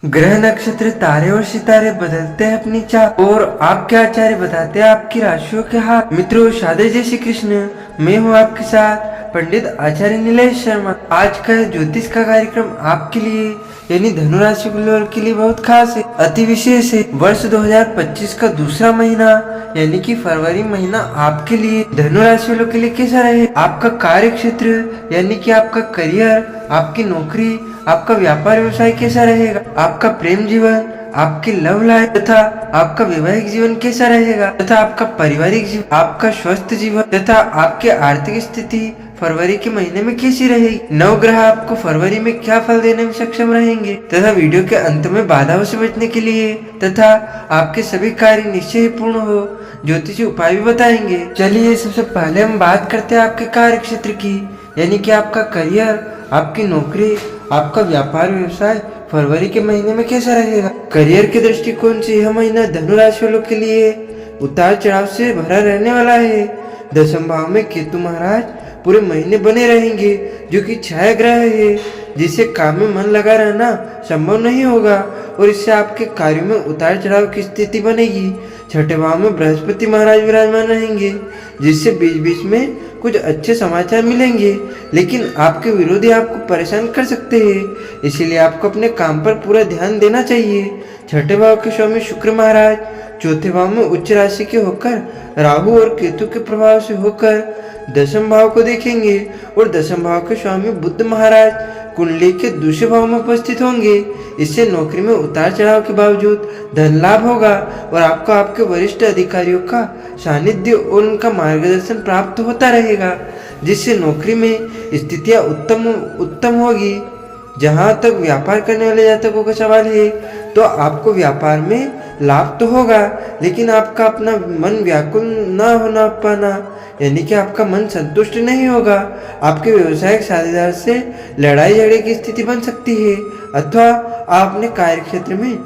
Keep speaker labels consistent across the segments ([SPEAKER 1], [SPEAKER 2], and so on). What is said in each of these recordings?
[SPEAKER 1] ग्रह नक्षत्र तारे और सितारे बदलते हैं अपनी चाल और आपके आचार्य बताते हैं आपकी राशियों के हाल। मित्रों, शादी जय श्री कृष्ण। मैं हूँ आपके साथ पंडित आचार्य नीलेश शर्मा। आज का ज्योतिष का कार्यक्रम आपके लिए यानी धनु राशि वालों के लिए बहुत खास है, अति विशेष है। वर्ष 2025 का दूसरा महीना यानी कि फरवरी महीना आपके लिए धनु राशि वालों के लिए कैसा रहे। आपका कार्य क्षेत्र यानी कि आपका करियर, आपकी नौकरी, आपका व्यापार व्यवसाय कैसा रहेगा, आपका प्रेम जीवन, आपकी लव लाइफ तथा आपका वैवाहिक जीवन कैसा रहेगा, तथा आपका पारिवारिक जीवन, आपका स्वस्थ जीवन तथा आपकी आर्थिक स्थिति फरवरी के महीने में कैसी रहेगी। नवग्रह आपको फरवरी में क्या फल देने में सक्षम रहेंगे तथा वीडियो के अंत में बाधाओं से बचने के लिए तथा आपके सभी कार्य निश्चय ही पूर्ण हो ज्योतिषी उपाय भी बताएंगे। चलिए सबसे पहले हम बात करते हैं आपके कार्य क्षेत्र की, यानी कि आपका करियर, आपकी नौकरी, आपका व्यापार व्यवसाय फरवरी के महीने में कैसा रहेगा। करियर के दृष्टिकोण से यह महीना धनु राशि वालों के लिए उतार चढ़ाव से भरा रहने वाला है। दशम भाव में केतु महाराज पूरे महीने बने रहेंगे, जो कि छाया ग्रह है, जिससे काम में मन लगा रहना संभव नहीं होगा और इससे आपके कार्यों में उतार चढ़ाव की स्थिति बनेगी। छठे भाव में बृहस्पति महाराज विराजमान रहेंगे, जिससे बीच बीच में कुछ अच्छे समाचार मिलेंगे, लेकिन आपके विरोधी आपको परेशान कर सकते हैं, इसीलिए आपको अपने काम पर पूरा ध्यान देना चाहिए। छठे भाव के स्वामी शुक्र महाराज चौथे भाव में उच्च राशि के होकर राहु और केतु के प्रभाव से होकर दशम भाव को देखेंगे और दशम भाव के स्वामी बुध महाराज कुंडली के दूसरे भाव में उपस्थित होंगे। इससे नौकरी में उतार चढ़ाव के बावजूद धन लाभ होगा और आपको आपके वरिष्ठ अधिकारियों का सानिध्य और उनका मार्गदर्शन प्राप्त होता रहेगा, जिससे नौकरी में स्थितियां उत्तम होगी। जहां तक व्यापार करने वाले जातकों का सवाल है तो आपको व्यापार में लाभ तो होगा, लेकिन आपका अपना मन व्याकुल न होना पाना यानी कि आपका मन संतुष्ट नहीं होगा। आपके व्यवसायिक साझेदार से लड़ाई झगड़े की स्थिति बन सकती है, अथवा आप अपने कार्य क्षेत्र में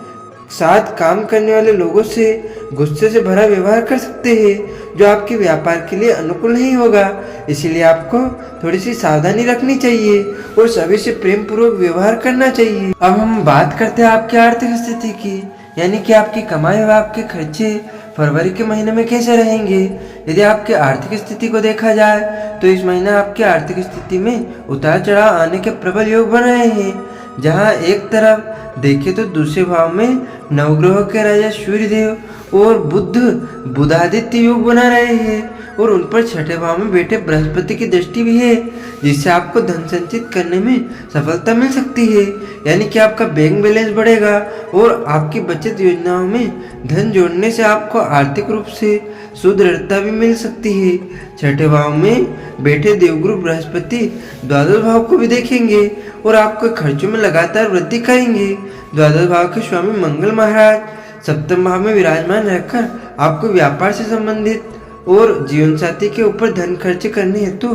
[SPEAKER 1] साथ काम करने वाले लोगों से गुस्से से भरा व्यवहार कर सकते हैं, जो आपके व्यापार के लिए अनुकूल नहीं होगा। इसीलिए आपको थोड़ी सी सावधानी रखनी चाहिए और सभी से प्रेम पूर्वक व्यवहार करना चाहिए। अब हम बात करते हैं आपकी आर्थिक स्थिति की, यानी कि आपकी कमाई और आपके खर्चे फरवरी के महीने में कैसे रहेंगे। यदि आपकी आर्थिक स्थिति को देखा जाए तो इस महीने आपकी आर्थिक स्थिति में उतार चढ़ाव आने के प्रबल योग बन रहे हैं। जहां एक तरफ देखें तो दूसरे भाव में नवग्रहों के राजा सूर्यदेव और बुधादित्य योग बना रहे हैं और उन पर छठे भाव में बैठे बृहस्पति की दृष्टि भी है, जिससे आपको धन संचित करने में सफलता मिल सकती है। यानी कि आपका बैंक बैलेंस बढ़ेगा और आपकी बचत योजनाओं में धन जोड़ने से आपको आर्थिक रूप से सुदृढ़ता भी मिल सकती है। छठे भाव में बैठे देवगुरु बृहस्पति द्वादश भाव को भी देखेंगे और आपके खर्चों में लगातार वृद्धि करेंगे। द्वादश भाव के स्वामी मंगल महाराज सप्तम भाव में विराजमान रहकर आपको व्यापार से संबंधित और जीवन साथी के ऊपर धन खर्च करने हेतु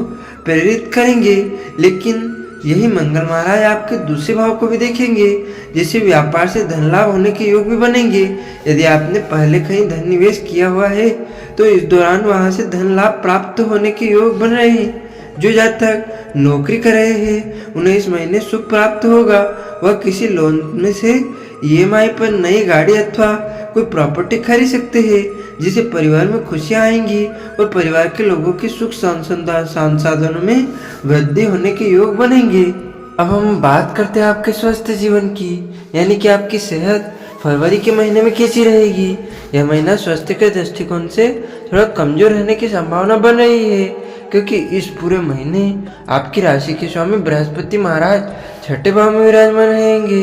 [SPEAKER 1] प्रेरित करेंगे, लेकिन यही मंगल महाराज आपके दूसरे भाव को भी देखेंगे, जिससे व्यापार से धन लाभ होने के योग भी बनेंगे। यदि आपने पहले कहीं धन निवेश किया हुआ है तो इस दौरान वहां से धन लाभ प्राप्त होने के योग बन रहे हैं। जो जातक नौकरी कर रहे हैं उन्हें इस महीने सुख प्राप्त होगा। वह किसी लोन में से EMI पर नई गाड़ी अथवा कोई प्रॉपर्टी खरीद सकते हैं, जिससे परिवार में खुशियां आएंगी और परिवार के लोगों के सुख संसाधनों में वृद्धि होने के योग बनेंगे। अब हम बात करते हैं आपके स्वस्थ जीवन की, यानी कि आपकी सेहत फरवरी के महीने में कैसी रहेगी। यह महीना स्वास्थ्य के दृष्टिकोण से थोड़ा कमजोर रहने की संभावना बन रही है, क्योंकि इस पूरे महीने आपकी राशि के स्वामी बृहस्पति महाराज छठे भाव में विराजमान रहेंगे,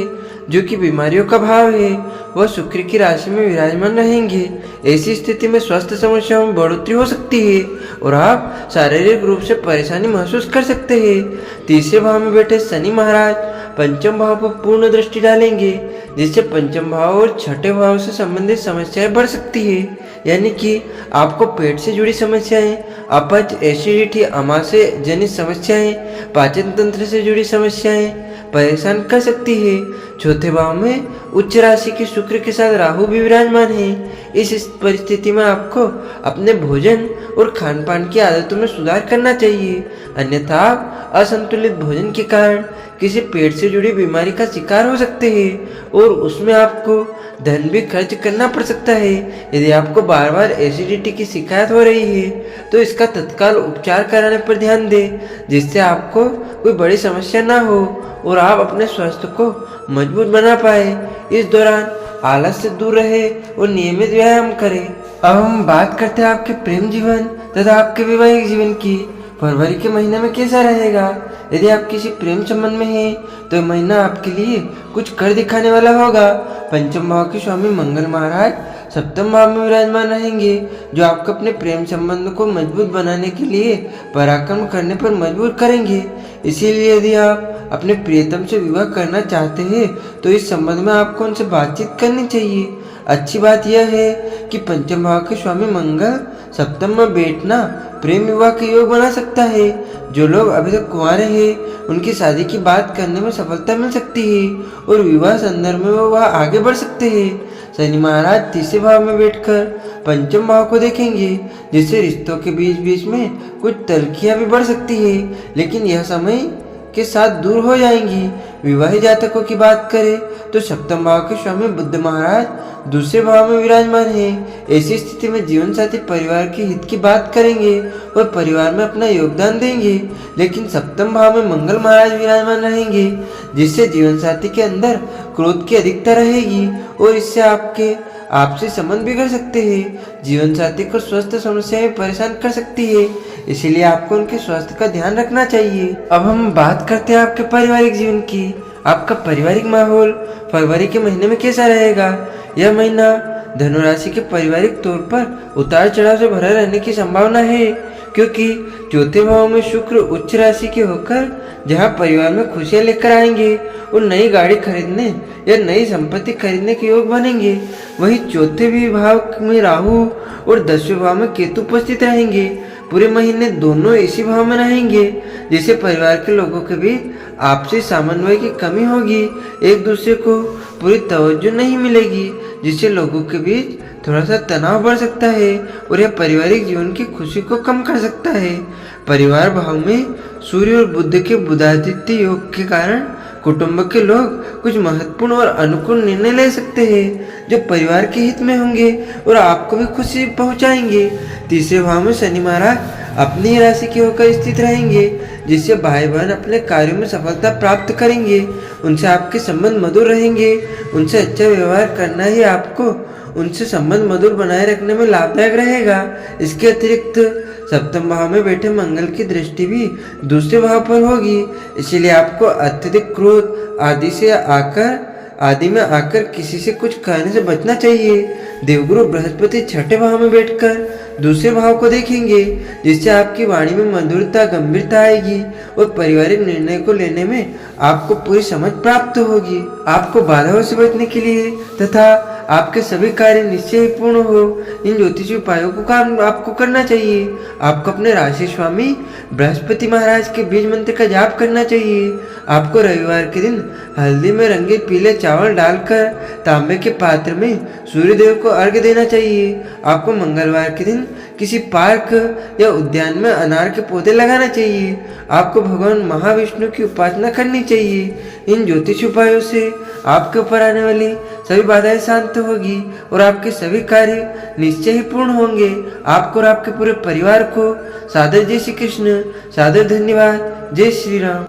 [SPEAKER 1] जो कि बीमारियों का भाव है। वह शुक्र की राशि में विराजमान रहेंगे। ऐसी स्थिति में स्वास्थ्य समस्याओं में बढ़ोतरी हो सकती है और आप शारीरिक रूप से परेशानी महसूस कर सकते हैं। तीसरे भाव में बैठे शनि महाराज पंचम भाव पर पूर्ण दृष्टि डालेंगे, जिससे पंचम भाव और छठे भाव से संबंधित समस्याएं बढ़ सकती है। यानी कि आपको पेट से जुड़ी समस्याएं, अपच, एसिडिटी, आमाशय जनित समस्याएं, पाचन तंत्र से जुड़ी समस्याएं परेशान कर सकती है। चौथे भाव में उच्च राशि के शुक्र के साथ राहु भी विराजमान है। इस परिस्थिति में आपको अपने भोजन और खान पान की आदतों में सुधार करना चाहिए, अन्यथा आप असंतुलित भोजन के कारण किसी पेट से जुड़ी बीमारी का शिकार हो सकते हैं और उसमें आपको धन भी खर्च करना पड़ सकता है। यदि आपको बार बार एसिडिटी की शिकायत हो रही है तो इसका तत्काल उपचार कराने पर ध्यान दें, जिससे आपको कोई बड़ी समस्या ना हो और आप अपने स्वास्थ्य को मजबूत बना पाए। इस दौरान आलस से दूर रहे और नियमित व्यायाम करें। अब हम बात करते हैं आपके प्रेम जीवन तथा आपके वैवाहिक जीवन की। फरवरी के महीने में कैसा रहेगा? यदि आप किसी प्रेम संबंध में हैं तो यह महीना आपके लिए कुछ कर दिखाने वाला होगा। पंचम भाव के स्वामी मंगल महाराज सप्तम भाव में विराजमान रहेंगे, जो आपको अपने प्रेम संबंध को मजबूत बनाने के लिए पराक्रम करने पर मजबूर करेंगे। इसीलिए यदि आप अपने प्रियतम से विवाह करना चाहते हैं तो इस संबंध में आपको उनसे बातचीत करनी चाहिए। अच्छी बात यह है कि पंचम भाव के स्वामी मंगल सप्तम में बैठना प्रेम विवाह के योग बना सकता है। जो लोग अभी तक कुंवारे हैं उनकी शादी की बात करने में सफलता मिल सकती है और विवाह संदर्भ में वह आगे बढ़ सकते हैं। शनि महाराज तीसरे भाव में बैठकर पंचम भाव को देखेंगे, जिससे रिश्तों के बीच बीच में कुछ तल्खियां भी बढ़ सकती है, लेकिन यह समय के साथ दूर हो जाएंगी। विवाहित जातकों की बात करें तो सप्तम भाव के स्वामी बुध महाराज दूसरे भाव में विराजमान हैं। ऐसी स्थिति में जीवन साथी परिवार के हित की बात करेंगे और परिवार में अपना योगदान देंगे, लेकिन सप्तम भाव में मंगल महाराज विराजमान रहेंगे, जिससे जीवन साथी के अंदर क्रोध की अधिकता रहेगी और इससे आपके आपसी संबंध बिगड़ सकते हैं। जीवन साथी को स्वास्थ्य समस्याएं परेशान कर सकती है, इसीलिए आपको उनके स्वास्थ्य का ध्यान रखना चाहिए। अब हम बात करते हैं आपके पारिवारिक जीवन की। आपका पारिवारिक माहौल फरवरी के महीने में कैसा रहेगा? यह महीना धनु राशि के पारिवारिक तौर पर उतार चढ़ाव से भरा रहने की संभावना है, क्योंकि चौथे भाव में शुक्र उच्च राशि के होकर जहां परिवार में खुशियां लेकर आएंगे और नई गाड़ी खरीदने या नई संपत्ति खरीदने के योग बनेंगे। वहीं चौथे भाव में राहु और 10वें भाव में केतु उपस्थित रहेंगे। पूरे महीने दोनों इसी भाव में रहेंगे, जिससे परिवार के लोगों के बीच आपसी समन्वय की कमी होगी। एक दूसरे को पूरी तवज्जो नहीं मिलेगी, जिससे लोगों के बीच थोड़ा सा तनाव बढ़ सकता है और यह पारिवारिक जीवन की खुशी को कम कर सकता है। परिवार भाव में सूर्य और बुध के बुधादित्य योग के कारण कुटुंब के लोग कुछ महत्वपूर्ण और अनुकूल निर्णय ले सकते हैं, जो परिवार के हित में होंगे और आपको भी खुशी पहुंचाएंगे। तीसरे भाव में शनि महाराज अपनी राशि के होकर स्थित रहेंगे, जिससे भाई बहन अपने कार्यों में सफलता प्राप्त करेंगे। उनसे आपके संबंध मधुर रहेंगे। उनसे अच्छा व्यवहार करना ही आपको उनसे संबंध मधुर बनाए रखने में लाभदायक रहेगा। इसके अतिरिक्त सप्तम भाव में बैठे मंगल की दृष्टि भी दूसरे भाव पर होगी, इसीलिए आपको अत्यधिक क्रोध आदि में आकर किसी से कुछ कहने से बचना चाहिए। देवगुरु बृहस्पति छठे भाव में बैठकर दूसरे भाव को देखेंगे, जिससे आपकी वाणी में मधुरता गंभीरता आएगी और पारिवारिक निर्णय को लेने में आपको पूरी समझ प्राप्त होगी। आपको बाधाओं से बचने के लिए तथा आपके सभी कार्य निश्चय ही पूर्ण हो, इन ज्योतिषी उपायों को काम आपको करना चाहिए। आपको अपने राशि स्वामी बृहस्पति महाराज के बीज मंत्र का जाप करना चाहिए। आपको रविवार के दिन हल्दी में रंगे पीले चावल डालकर तांबे के पात्र में सूर्य देव को अर्घ्य देना चाहिए। आपको मंगलवार के दिन किसी पार्क या उद्यान में अनार के पौधे लगाना चाहिए। आपको भगवान महाविष्णु की उपासना करनी चाहिए। इन ज्योतिष उपायों से आपके ऊपर आने वाली सभी बाधाएं शांत होगी और आपके सभी कार्य निश्चय ही पूर्ण होंगे। आपको और आपके पूरे परिवार को सादर जय श्री कृष्ण, सादर धन्यवाद। जय श्री राम।